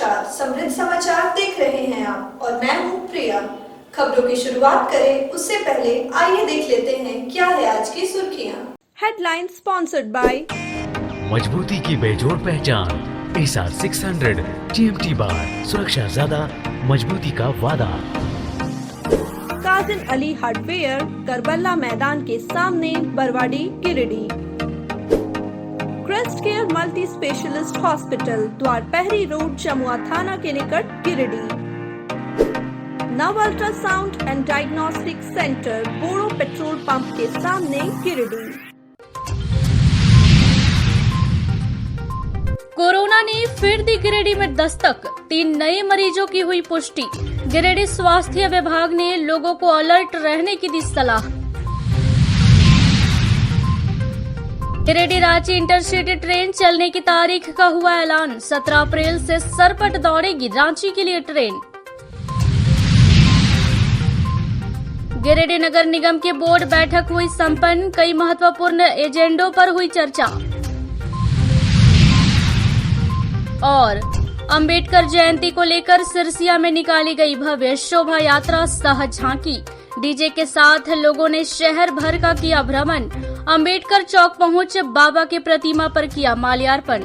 नमस्कार, समृद्ध समाचार देख रहे हैं आप और मैं हूं प्रिया। खबरों की शुरुआत करें उससे पहले आइए देख लेते हैं क्या है आज की सुर्खियां। हेडलाइन स्पॉन्सर्ड बाय मजबूती की बेजोड़ पहचान एसआर 600 GMT बार, सुरक्षा ज्यादा, मजबूती का वादा। काजिन अली हार्डवेयर, करबला मैदान के सामने, Barwadi, Giridih. Crest care multi specialist hospital, Dwarpahari road, Jamua थाना के निकट, Giridih. Nav ultrasound and diagnostic centre, Boro petrol pump के सामने, गिरिडीह। कोरोना ने फिर दी गिरिडीह में दस्तक, 3 नए मरीजों की हुई पुष्टि। गिरिडीह स्वास्थ्य विभाग ने लोगों को अलर्ट रहने की दी सलाह। गिरिडीह रांची इंटरसिटी ट्रेन चलने की तारीख का हुआ ऐलान, 17 अप्रैल से सरपट दौड़ेगी रांची के लिए ट्रेन। गिरिडीह नगर निगम की बोर्ड बैठक हुई संपन्न, कई महत्वपूर्ण एजेंडों पर हुई चर्चा। और अंबेडकर जयंती को लेकर सिरसिया में निकाली गई भव्य शोभा यात्रा सह झांकी। डीजे के साथ लोगों ने शहर भर का किया भ्रमण। अंबेडकर चौक पहुंच बाबा के प्रतिमा पर किया माल्यार्पण।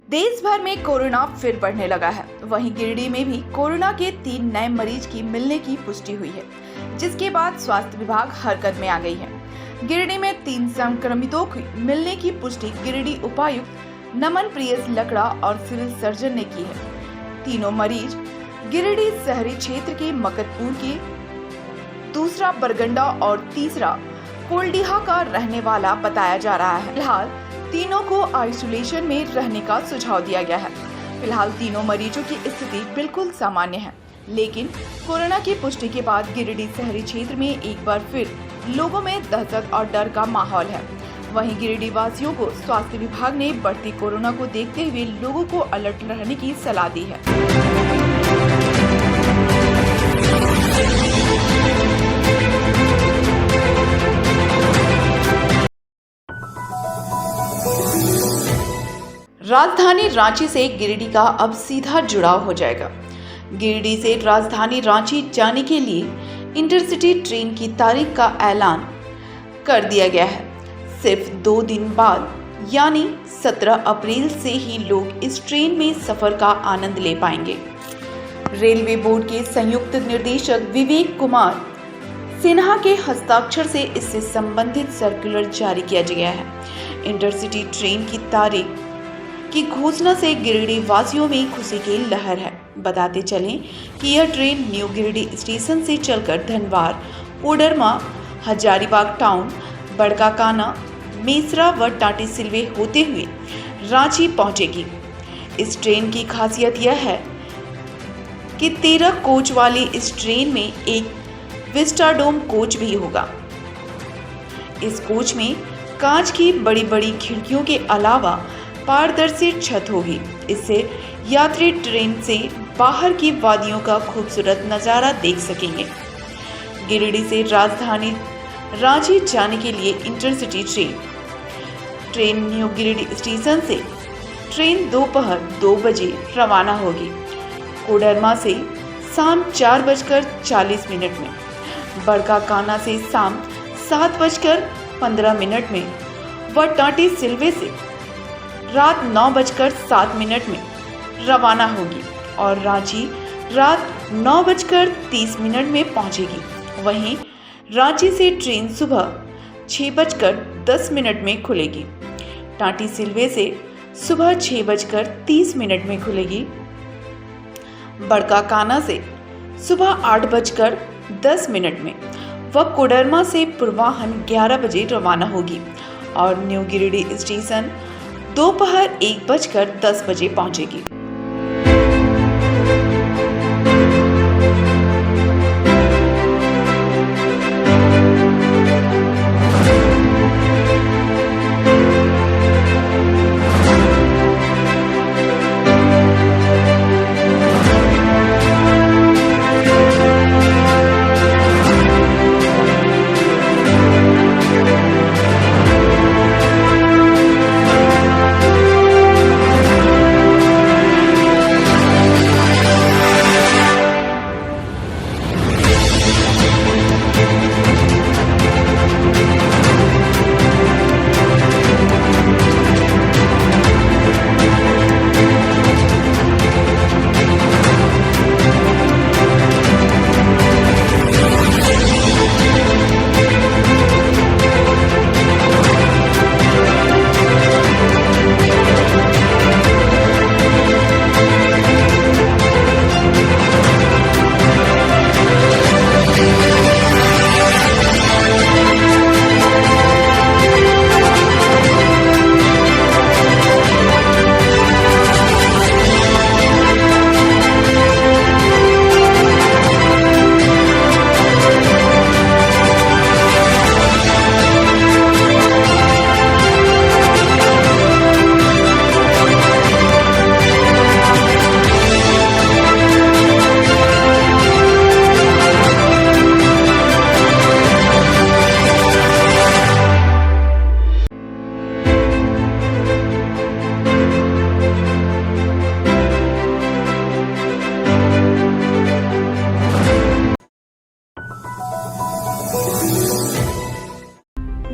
देश भर में कोरोना फिर बढ़ने लगा है। वहीं गिरिडीह में भी कोरोना के 3 नए मरीज की मिलने की पुष्टि हुई है, जिसके बाद स्वास्थ्य विभाग हरकत में आ गई है। गिरिडीह में 3 संक्रमितों की मिलने की पुष्टि गिरिडीह उपायुक्त नमन प्रियस लकड़ा और सिविल सर्जन ने की है। तीनों मरीज गिरिडीह शहरी क्षेत्र के मकतपुर के, दूसरा बरगंडा और तीसरा कोल्डिहा का रहने वाला बताया जा रहा है। फिलहाल तीनों को आइसोलेशन में रहने का सुझाव दिया गया है। फिलहाल तीनों मरीजों की स्थिति बिल्कुल सामान्य है, लेकिन कोरोना की पुष्टि के बाद गिरिडीह शहरी क्षेत्र में एक बार फिर लोगों में दहशत और डर का माहौल है। वहीं गिरिडीह वासियों को स्वास्थ्य विभाग ने बढ़ती कोरोना को देखते हुए लोगों को अलर्ट रहने की सलाह दी है। राजधानी रांची से गिरिडीह का अब सीधा जुड़ाव हो जाएगा। गिरिडीह से राजधानी रांची जाने के लिए इंटरसिटी ट्रेन की तारीख का ऐलान कर दिया गया है। सिर्फ 2 दिन बाद यानी 17 अप्रैल से ही लोग इस ट्रेन में सफर का आनंद ले पाएंगे। रेलवे बोर्ड के संयुक्त निर्देशक विवेक कुमार सिन्हा के हस्ताक्षर से इससे संबंधित सर्कुलर जारी किया गया है। इंटरसिटी ट्रेन की तारीख की घोषणा से गिरिडीह वासियों में खुशी की लहर है। बताते चलें कि यह ट्रेन न्यू गिरिडीह स्टेशन से चलकर धनवार, कोडरमा, हजारीबाग टाउन, बड़का काना, मेसरा व टाटी सिलवे होते हुए रांची पहुंचेगी। इस ट्रेन की खासियत यह है कि 13 कोच वाली इस ट्रेन में एक विस्टाडोम कोच भी होगा। इस कोच में कांच की बड़ी बड़ी खिड़कियों के अलावा पारदर्शी छत होगी। इससे यात्री ट्रेन से बाहर की वादियों का खूबसूरत नज़ारा देख सकेंगे। गिरिडीह से राजधानी रांची जाने के लिए intercity train new Giridih station से ट्रेन दोपहर 2 बजे रवाना होगी। कोडरमा से शाम 4:40 में, बड़का काना से शाम 7:15 में व टाटी सिलवे से रात 9:07 में रवाना होगी और रांची रात 9:30 में पहुंचेगी। वहीं रांची से ट्रेन सुबह 6:10 में खुलेगी। टाटी सिलवे से सुबह 6:30 में खुलेगी। बड़का काना से सुबह 8:10 में व कोडरमा से पूर्वाह्न 11 बजे रवाना होगी और न्यू गिरिडीह स्टेशन दोपहर 1:10 बजे पहुंचेगी।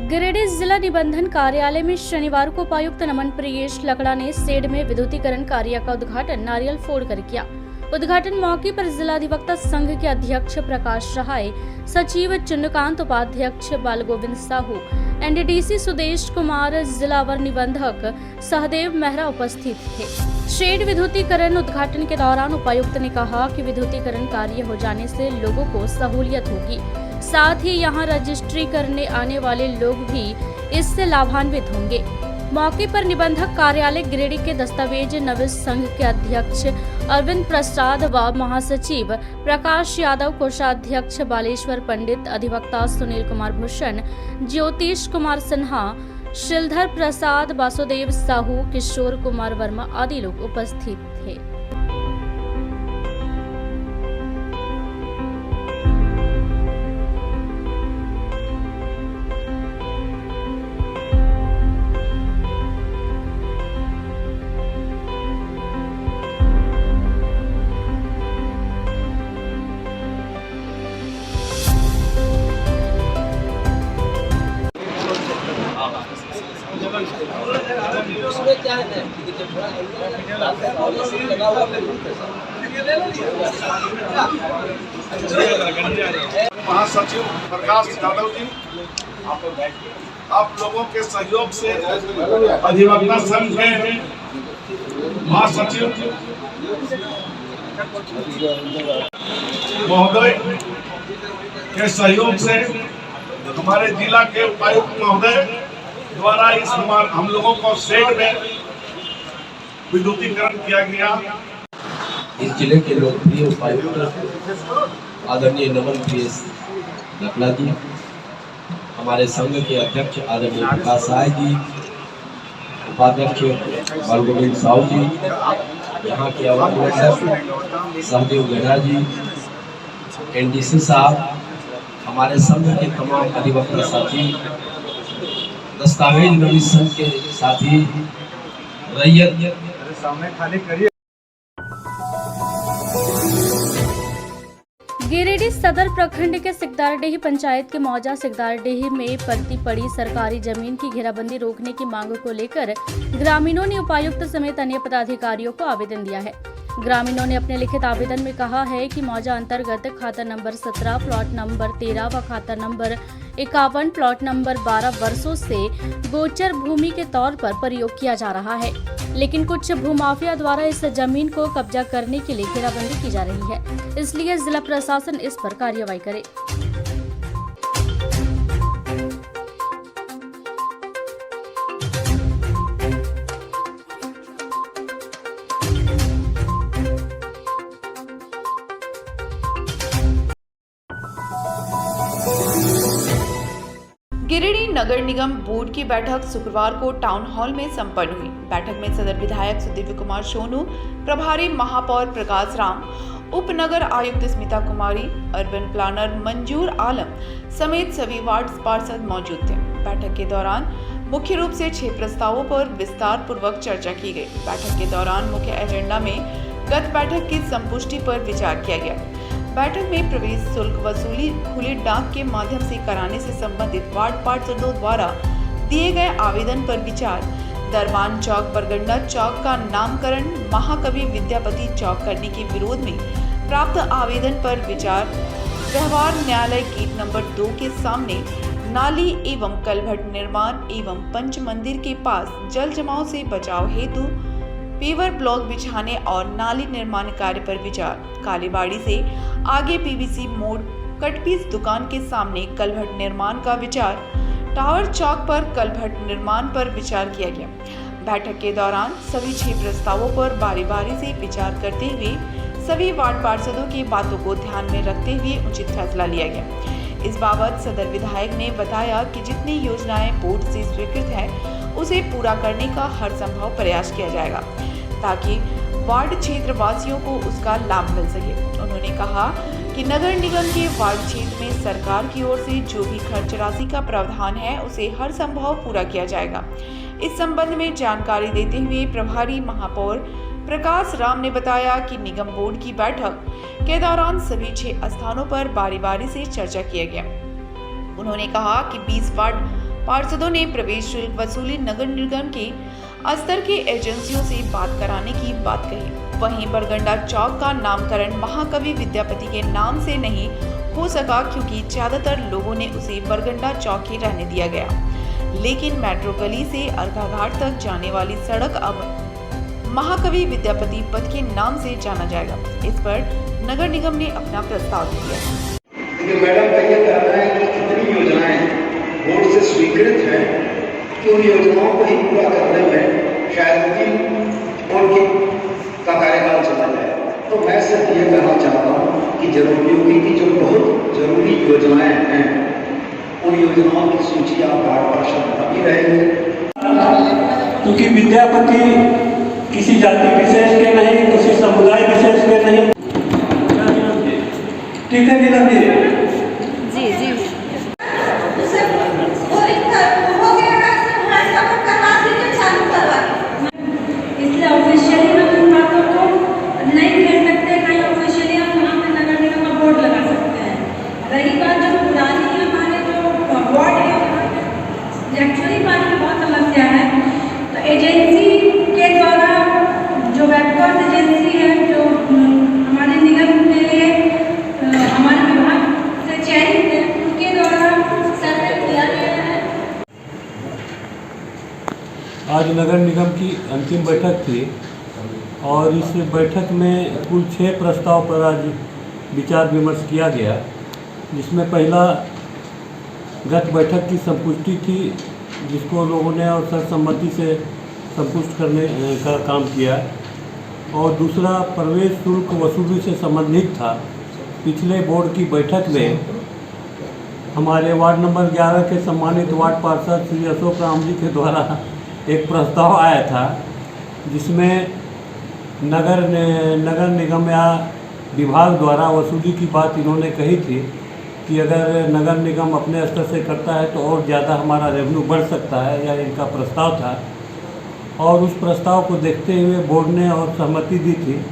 गिरिडीह जिला निबंधन कार्यालय में शनिवार को उपायुक्त नमन प्रियेश लकड़ा ने सेड में विद्युतीकरण कार्य का उद्घाटन नारियल फोड़कर किया। उद्घाटन मौके पर जिला अधिवक्ता संघ के अध्यक्ष प्रकाश सहाय, सचिव चंद्रकांत, उपाध्यक्ष बाल गोविंद साहू, एनडीडीसी सुदेश कुमार, जिला वर निबंधक सहदेव मेहरा उपस्थित थे। शेड विद्युतीकरण उद्घाटन के दौरान उपायुक्त ने कहा कि विद्युतीकरण कार्य हो जाने से लोगों को सहूलियत होगी, साथ ही यहां रजिस्ट्री करने आने वाले लोग भी इससे लाभान्वित होंगे। मौके पर निबंधक कार्यालय गिरिडीह के दस्तावेज नवीस संघ के अध्यक्ष अरविंद प्रसाद व महासचिव प्रकाश यादव, कोषाध्यक्ष बालेश्वर पंडित, अधिवक्ता सुनील कुमार भूषण, ज्योतिष कुमार सिन्हा, शिलधर प्रसाद, वासुदेव साहू, किशोर कुमार वर्मा आदि लोग उपस्थित थे। उसमें क्या है महासचिव प्रकाश यादव जी, आप लोगों के सहयोग से अधिवक्ता संघ के महासचिव महोदय के सहयोग से हमारे जिला के उपायुक्त महोदय द्वारा इस हम लोगों को शेड में विद्युतीकरण किया गया। इस जिले के लोकप्रिय उपायुक्त आदरणीय नमन प्रियेश लकड़ा जी, हमारे संघ के अध्यक्ष आदरणीय प्रकाश सहाय जी, उपाध्यक्ष बाल गोविंद साहू जी, यहाँ के अवर सहदेव मेहरा जी, एनडीसी साहब, हमारे संघ के तमाम अधिवक्ता साथी, दस्तावेज नवीस संघ के साथी, रैयत सामने खाली करिए। गिरिडीह सदर प्रखंड के सिकदारडीह पंचायत के मौजा सिकदारडीह में पड़ती पड़ी सरकारी जमीन की घेराबंदी रोकने की मांग को लेकर ग्रामीणों ने उपायुक्त समेत अन्य पदाधिकारियों को आवेदन दिया है। ग्रामीणों ने अपने लिखित आवेदन में कहा है कि मौजा अंतर्गत खाता नंबर 17, प्लॉट नंबर 13 व खाता नंबर 51, प्लॉट नंबर 12 वर्षों से गोचर भूमि के तौर पर प्रयोग किया जा रहा है, लेकिन कुछ भूमाफिया द्वारा इस जमीन को कब्जा करने के लिए घेराबंदी की जा रही है, इसलिए जिला प्रशासन इस पर कार्रवाई करे। गिरिडीह नगर निगम बोर्ड की बैठक शुक्रवार को टाउन हॉल में संपन्न हुई। बैठक में सदर विधायक सुदिव्य कुमार सोनू, प्रभारी महापौर प्रकाश राम, उप नगर आयुक्त स्मिता कुमारी, अर्बन प्लानर मंजूर आलम समेत सभी वार्ड पार्षद मौजूद थे। बैठक के दौरान मुख्य रूप से 6 प्रस्तावों पर विस्तार पूर्वक चर्चा की गई। बैठक के दौरान मुख्य एजेंडा में गत बैठक की संपुष्टि पर विचार किया गया। बैठक में प्रवेश शुल्क वसूली खुले डाक के माध्यम से कराने से संबंधित वार्ड पार्षदों द्वारा दिए गए आवेदन पर विचार, दरबान चौक बरगंडा चौक का नामकरण महाकवि विद्यापति चौक करने के विरोध में प्राप्त आवेदन पर विचार, व्यवहार न्यायालय गेट नंबर 2 के सामने नाली एवं कलभट निर्माण एवं पंच मंदिर के पास जल जमाव से बचाव हेतु पेवर ब्लॉक बिछाने और नाली निर्माण कार्य पर विचार, कालीबाड़ी से आगे पीवीसी मोड़ कटपीस दुकान के सामने कलभट निर्माण का विचार, टावर चौक पर कलभट निर्माण पर विचार किया गया। बैठक के दौरान सभी 6 प्रस्तावों पर बारी बारी से विचार करते हुए सभी वार्ड पार्षदों की बातों को ध्यान में रखते हुए उचित फैसला लिया गया। इस बाबत सदर विधायक ने बताया कि जितनी योजनाएं बोर्ड से स्वीकृत है उसे पूरा करने का हर संभव प्रयास किया जाएगा ताकि वार्ड क्षेत्र वासियों को उसका लाभ मिल सके। उन्होंने कहा कि नगर निगम के वार्ड क्षेत्र में सरकार की ओर से जो भी खर्च राशि का प्रावधान है उसे हर संभव पूरा किया जाएगा। इस संबंध में जानकारी देते हुए प्रभारी महापौर प्रकाश राम ने बताया कि निगम बोर्ड की बैठक के दौरान सभी 6 स्थानों पर बारी बारी से चर्चा किया गया। उन्होंने कहा कि 20 वार्ड पार्षदों ने प्रवेश शुल्क वसूली नगर निगम के स्तर की एजेंसियों से बात कराने की बात कही। वहीं बरगंडा चौक का नामकरण महाकवि विद्यापति के नाम से नहीं हो सका क्योंकि ज्यादातर लोगों ने उसे बरगंडा चौक ही रहने दिया गया, लेकिन मेट्रो गली से अर्घा घाट तक जाने वाली सड़क अब महाकवि विद्यापति पथ के नाम से जाना जाएगा। इस पर नगर निगम ने अपना प्रस्ताव दिया। मैडम का ये कहना है कि इतनी योजनाएं बोर्ड से स्वीकृत हैं कि उन योजनाओं को ही पूरा करने में शायद 3 बोर्ड का कार्यकाल चला जाए। तो मैं सिर्फ ये कहना चाहता हूँ कि जनोपयोगी की जो बहुत जरूरी योजनाएं हैं उन योजनाओं की सूची आप वार्ड पार्षद बना रहेंगे, क्योंकि विद्यापति किसी जाति विशेष के नहीं, किसी समुदाय विशेष के नहीं। ठीक है नीलम जी? जी जी इसलिए ऑफिशियली हम इन बातों को नहीं कह सकते, कहीं ऑफिशियली हम वहाँ पे नगर निगम का बोर्ड लगा सकते हैं। रही बात जो पुरानी हमारे जो वार्ड है, एक्चुअली बात की बहुत समस्या है। तो एजेंसी के द्वारा जो वेबकॉस एजेंसी है जो हमारे निगम के लिए हमारे विभाग से चयनित है, उनके द्वारा सर्वे किया गया है। आज नगर निगम की अंतिम बैठक थी और इस बैठक में कुल 6 प्रस्ताव पर आज विचार विमर्श किया गया, जिसमें पहला गत बैठक की संपुष्टि थी, जिसको लोगों ने और सर्वसम्मति से संतुष्ट करने का काम किया, और दूसरा प्रवेश शुल्क वसूली से संबंधित था। पिछले बोर्ड की बैठक में हमारे वार्ड नंबर 11 के सम्मानित वार्ड पार्षद श्री अशोक राम जी के द्वारा एक प्रस्ताव आया था, जिसमें नगर निगम या विभाग द्वारा वसूली की बात इन्होंने कही थी कि अगर नगर निगम अपने स्तर से करता है तो और ज़्यादा हमारा रेवेन्यू बढ़ सकता है, या इनका प्रस्ताव था। और उस प्रस्ताव को देखते हुए बोर्ड ने और सहमति दी थी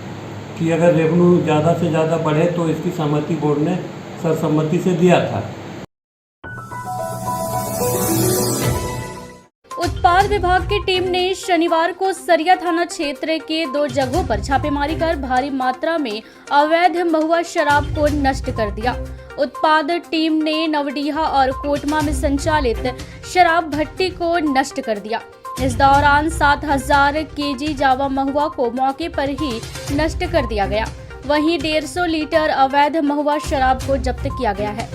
कि अगर रेवेन्यू ज़्यादा से ज़्यादा बढ़े तो इसकी सहमति बोर्ड ने सर्वसम्मति से दिया था। उत्पाद विभाग की टीम ने शनिवार को सरिया थाना क्षेत्र के 2 जगहों पर छापेमारी कर भारी मात्रा में अवैध महुआ शराब को नष्ट कर दिया। उत्पाद टीम ने नवडीहा और कोटमा में संचालित शराब भट्टी को नष्ट कर दिया। इस दौरान 7000 केजी जावा महुआ को मौके पर ही नष्ट कर दिया गया। वहीं 150 लीटर अवैध महुआ शराब को जब्त किया गया है।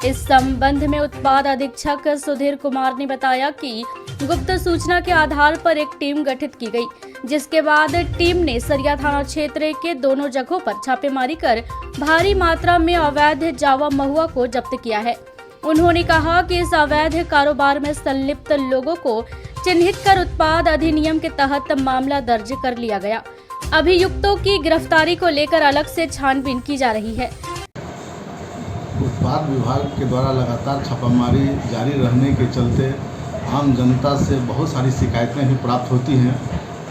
इस संबंध में उत्पाद अधीक्षक सुधीर कुमार ने बताया कि गुप्त सूचना के आधार पर एक टीम गठित की गई, जिसके बाद टीम ने सरिया थाना क्षेत्र के दोनों जगहों पर छापेमारी कर भारी मात्रा में अवैध जावा महुआ को जब्त किया है। उन्होंने कहा कि इस अवैध कारोबार में संलिप्त लोगों को चिन्हित कर उत्पाद अधिनियम के तहत मामला दर्ज कर लिया गया। अभियुक्तों की गिरफ्तारी को लेकर अलग से छानबीन की जा रही है। उत्पाद विभाग के द्वारा लगातार छापामारी जारी रहने के चलते आम जनता से बहुत सारी शिकायतें भी प्राप्त होती हैं।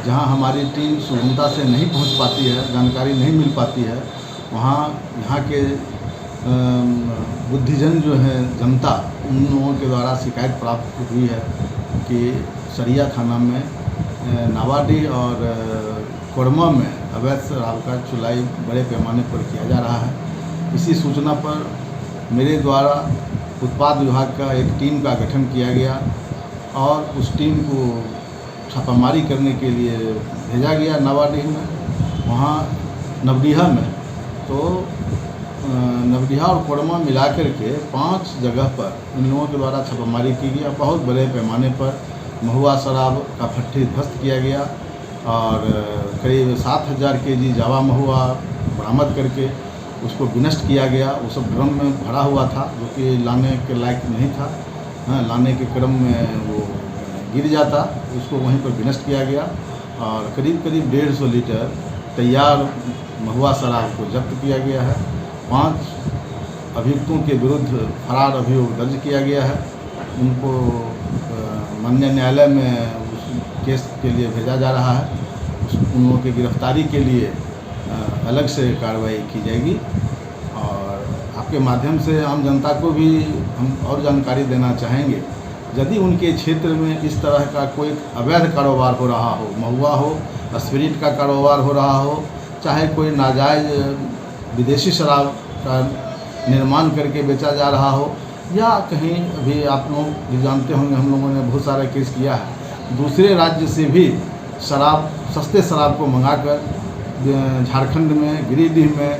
जहां हमारी टीम सुगमता से नहीं पहुंच पाती है, जानकारी नहीं मिल पाती है, वहां यहाँ के बुद्धिजन जो है जनता, उन लोगों के द्वारा शिकायत प्राप्त हुई है कि सरिया थाना में नावाडी और कोरमा में अवैध शराब का चुलाई बड़े पैमाने पर किया जा रहा है। इसी सूचना पर मेरे द्वारा उत्पाद विभाग का एक टीम का गठन किया गया और उस टीम को छापामारी करने के लिए भेजा गया नावाडी में, वहाँ नवडीहा में। तो नवडिहा और कोरमा मिलाकर के 5 जगह पर इन लोगों के द्वारा छापेमारी की गई। बहुत बड़े पैमाने पर महुआ शराब का भट्ठी ध्वस्त किया गया और करीब 7000 केजी जावा महुआ बरामद करके उसको विनष्ट किया गया। वो सब ड्रम में भरा हुआ था जो कि लाने के लायक नहीं था। लाने के क्रम में वो गिर जाता, उसको वहीं पर विनष्ट किया गया और करीब 150 लीटर तैयार महुआ शराब को जब्त किया गया है। 5 अभियुक्तों के विरुद्ध फरार अभियोग दर्ज किया गया है। उनको माननीय न्यायालय में उस केस के लिए भेजा जा रहा है। उन लोगों की गिरफ्तारी के लिए अलग से कार्रवाई की जाएगी और आपके माध्यम से आम जनता को भी हम और जानकारी देना चाहेंगे। यदि उनके क्षेत्र में इस तरह का कोई अवैध कारोबार हो रहा हो, महुआ हो, स्पिरिट का कारोबार हो रहा हो, चाहे कोई नाजायज़ विदेशी शराब का निर्माण करके बेचा जा रहा हो, या कहीं अभी आप लोग भी जानते होंगे हम लोगों ने बहुत सारा केस किया है, दूसरे राज्य से भी शराब, सस्ते शराब को मंगाकर झारखंड में, गिरिडीह में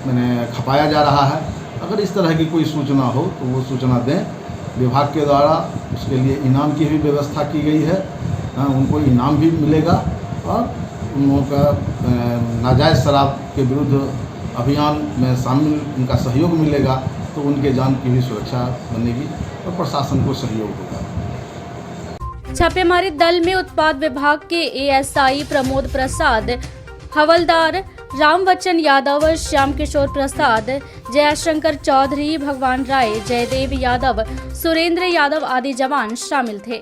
मैंने खपाया जा रहा है। अगर इस तरह की कोई सूचना हो तो वो सूचना दें। विभाग के द्वारा उसके लिए इनाम की भी व्यवस्था की गई है। उनको इनाम भी मिलेगा और उन लोगों का नाजायज़ शराब के विरुद्ध अभियान में शामिल उनका सहयोग मिलेगा तो उनके जान की भी सुरक्षा बनेगी और प्रशासन को सहयोग होगा। छापेमारी दल में उत्पाद विभाग के एएसआई प्रमोद प्रसाद, हवलदार रामवचन यादव, श्याम किशोर प्रसाद, जयशंकर चौधरी, भगवान राय, जयदेव यादव, सुरेंद्र यादव आदि जवान शामिल थे।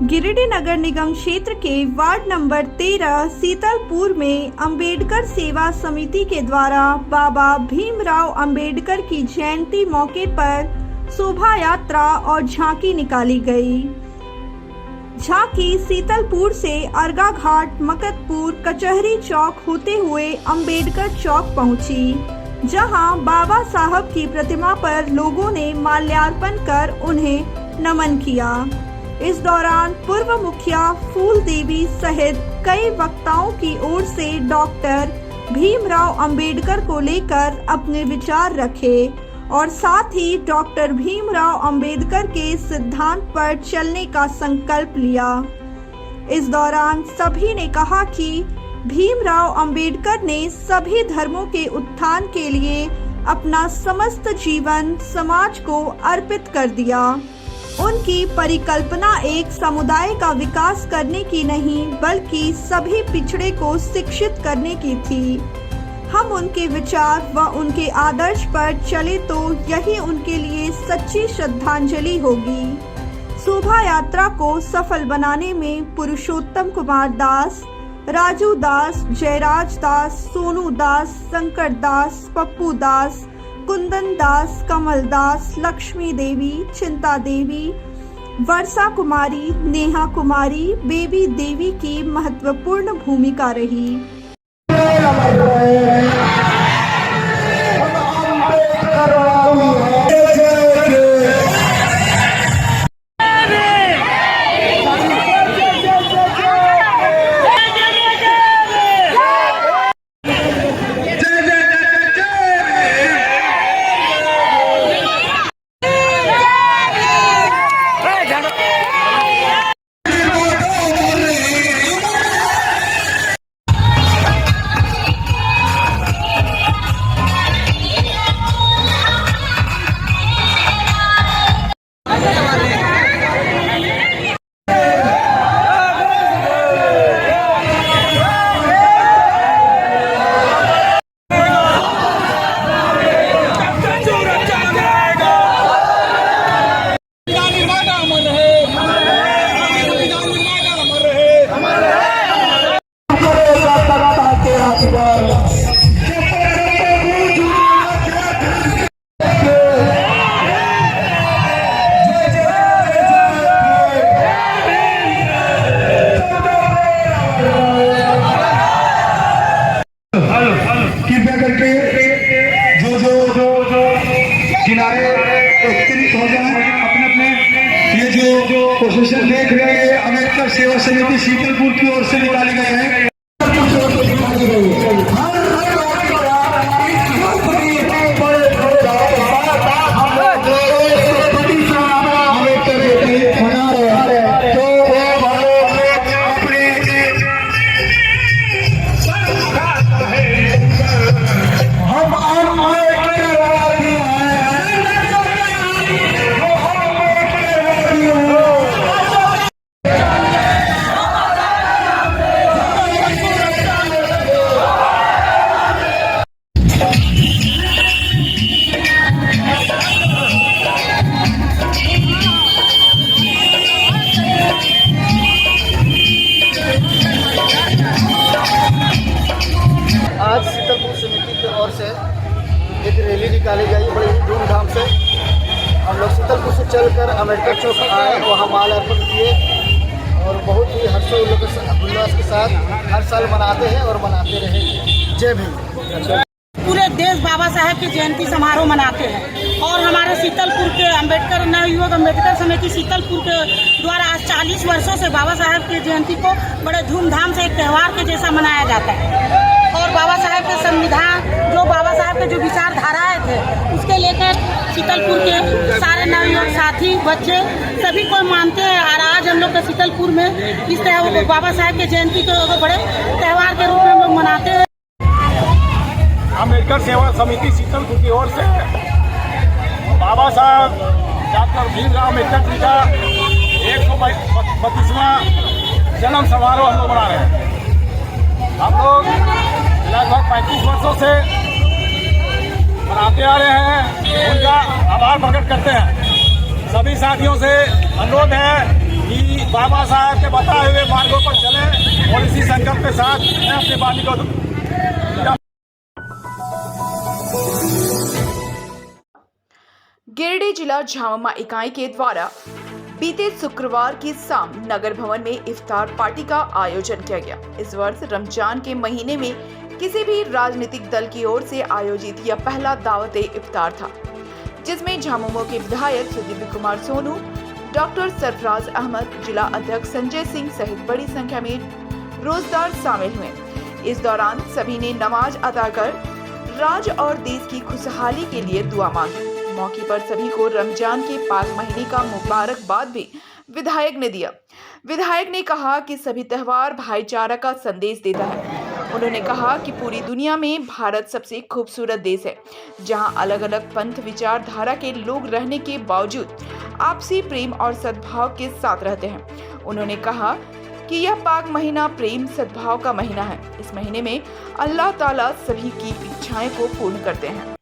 गिरिडीह नगर निगम क्षेत्र के वार्ड नंबर 13 सीतलपुर में अंबेडकर सेवा समिति के द्वारा बाबा भीमराव अंबेडकर की जयंती मौके पर शोभा यात्रा और झांकी निकाली गई। झांकी सीतलपुर से अर्गा घाट, मकतपुर, कचहरी चौक होते हुए अंबेडकर चौक पहुंची, जहां बाबा साहब की प्रतिमा पर लोगों ने माल्यार्पण कर उन्हें नमन किया। इस दौरान पूर्व मुखिया फूल देवी सहित कई वक्ताओं की ओर से डॉक्टर भीमराव अंबेडकर को लेकर अपने विचार रखे और साथ ही डॉक्टर भीमराव अंबेडकर के सिद्धांत पर चलने का संकल्प लिया। इस दौरान सभी ने कहा कि भीमराव अंबेडकर ने सभी धर्मों के उत्थान के लिए अपना समस्त जीवन समाज को अर्पित कर दिया। उनकी परिकल्पना एक समुदाय का विकास करने की नहीं बल्कि सभी पिछड़े को शिक्षित करने की थी। हम उनके विचार व उनके आदर्श पर चले तो यही उनके लिए सच्ची श्रद्धांजलि होगी। शोभा यात्रा को सफल बनाने में पुरुषोत्तम कुमार दास, राजू दास, जयराज दास, सोनू दास, शंकर दास, पप्पू दास, कुंदन दास, कमल दास, लक्ष्मी देवी, चिंता देवी, वर्षा कुमारी, नेहा कुमारी, बेबी देवी की महत्वपूर्ण भूमिका रही। कृपया करके जो किनारे एकत्रित हो जाए अपने अपने। ये जो प्रोसेशन देख रहे हैं अम्बेडकर सेवा समिति सीतलपुर की ओर से निकाले गए हैं। ओर से एक रैली निकाली गई बड़ी धूमधाम से। हम लोग शीतलपुर से चलकर अम्बेडकर चौक आए, वहाँ माल्यार्पण किए और बहुत ही हर्षोल्लास के साथ हर साल मनाते हैं और मनाते रहेंगे। जय भीम। पूरे देश बाबा साहेब की जयंती समारोह मनाते हैं और हमारे शीतलपुर के अम्बेडकर नवयुवक अम्बेडकर समिति शीतलपुर के द्वारा आज 40 वर्षों से बाबा साहेब की जयंती को बड़े धूमधाम से एक त्यौहार के जैसा मनाया जाता है। और बाबा साहेब के संविधान, जो बाबा साहेब के जो विचारधाराएं थे, उसके लेकर शीतलपुर के सारे नवयुवक साथी बच्चे सभी को मानते हैं। और आज हम लोग के शीतलपुर में इस त्यौहार को बाबा साहेब की जयंती को बड़े त्यौहार के रूप में हम लोग मनाते हैं। अम्बेडकर सेवा समिति शीतलपुर की ओर से बाबा साहब डॉक्टर भीमराव अम्बेडकर जी का 132वां जन्म समारोह हम लोग मना रहे हैं। हम लोग लगभग 35 वर्षों से मनाते आ रहे हैं, उनका आभार प्रकट करते हैं। सभी साथियों से अनुरोध है कि बाबा साहब के बताए हुए मार्गों पर चलें और इसी संकल्प के साथ मैं अपनी वाणी को गिरिडीह जिला झामुमो इकाई के द्वारा बीते शुक्रवार की शाम नगर भवन में इफ्तार पार्टी का आयोजन किया गया। इस वर्ष रमजान के महीने में किसी भी राजनीतिक दल की ओर से आयोजित यह पहला दावत इफ्तार था, जिसमें झामुमो के विधायक सुदीप कुमार सोनू, डॉक्टर सरफराज अहमद, जिला अध्यक्ष संजय सिंह सहित बड़ी संख्या में रोजदार शामिल हुए। इस दौरान सभी ने नमाज अदा कर राज्य और देश की खुशहाली के लिए दुआ मांगी। मौके पर सभी को रमजान के पाक महीने का मुबारकबाद भी विधायक ने दिया। विधायक ने कहा कि सभी त्यौहार भाईचारा का संदेश देता है। उन्होंने कहा कि पूरी दुनिया में भारत सबसे खूबसूरत देश है, जहां अलग अलग पंथ विचारधारा के लोग रहने के बावजूद आपसी प्रेम और सद्भाव के साथ रहते हैं। उन्होंने कहा कि यह पाक महीना प्रेम सद्भाव का महीना है। इस महीने में अल्लाह ताला सभी की इच्छाएं को पूर्ण करते हैं।